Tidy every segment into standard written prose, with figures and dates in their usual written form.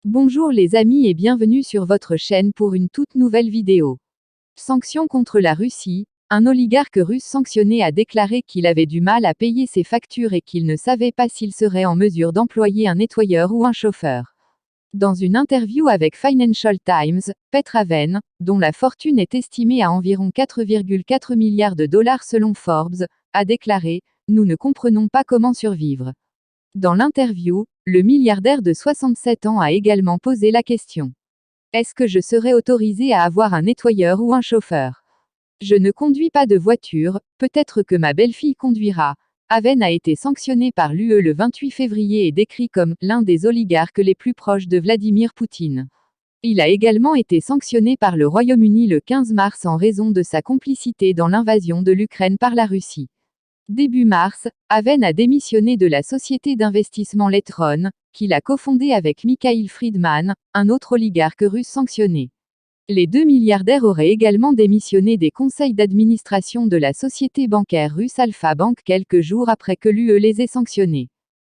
Bonjour les amis et bienvenue sur votre chaîne pour une toute nouvelle vidéo. Sanctions contre la Russie. Un oligarque russe sanctionné a déclaré qu'il avait du mal à payer ses factures et qu'il ne savait pas s'il serait en mesure d'employer un nettoyeur ou un chauffeur. Dans une interview avec Financial Times, Petr Aven, dont la fortune est estimée à environ 4,4 milliards de dollars selon Forbes, a déclaré « Nous ne comprenons pas comment survivre ». Dans l'interview, le milliardaire de 67 ans a également posé la question. Est-ce que je serai autorisé à avoir un nettoyeur ou un chauffeur? Je ne conduis pas de voiture, peut-être que ma belle-fille conduira. Aven a été sanctionné par l'UE le 28 février et décrit comme l'un des oligarques les plus proches de Vladimir Poutine. Il a également été sanctionné par le Royaume-Uni le 15 mars en raison de sa complicité dans l'invasion de l'Ukraine par la Russie. Début mars, Aven a démissionné de la société d'investissement Letron, qu'il a cofondée avec Mikhail Friedman, un autre oligarque russe sanctionné. Les deux milliardaires auraient également démissionné des conseils d'administration de la société bancaire russe Alpha Bank quelques jours après que l'UE les ait sanctionnés.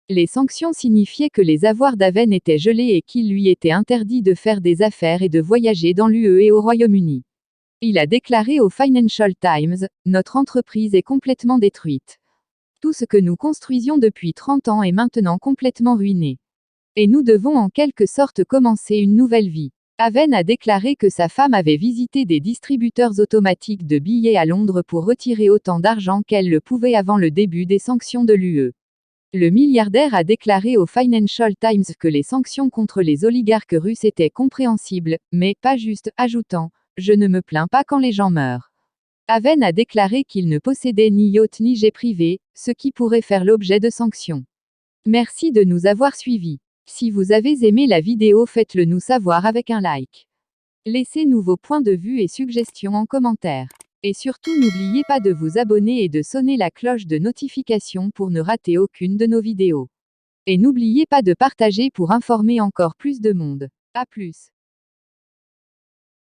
Les sanctions signifiaient que les avoirs d'Aven étaient gelés et qu'il lui était interdit de faire des affaires et de voyager dans l'UE et au Royaume-Uni. Il a déclaré au Financial Times, « Notre entreprise est complètement détruite. Tout ce que nous construisions depuis 30 ans est maintenant complètement ruiné. Et nous devons en quelque sorte commencer une nouvelle vie. » Aven a déclaré que sa femme avait visité des distributeurs automatiques de billets à Londres pour retirer autant d'argent qu'elle le pouvait avant le début des sanctions de l'UE. Le milliardaire a déclaré au Financial Times que les sanctions contre les oligarques russes étaient compréhensibles, mais pas justes, ajoutant « Je ne me plains pas quand les gens meurent ». Aven a déclaré qu'il ne possédait ni yacht ni jet privé, ce qui pourrait faire l'objet de sanctions. Merci de nous avoir suivis. Si vous avez aimé la vidéo, faites-le nous savoir avec un like. Laissez-nous vos points de vue et suggestions en commentaire. Et surtout n'oubliez pas de vous abonner et de sonner la cloche de notification pour ne rater aucune de nos vidéos. Et n'oubliez pas de partager pour informer encore plus de monde. À plus.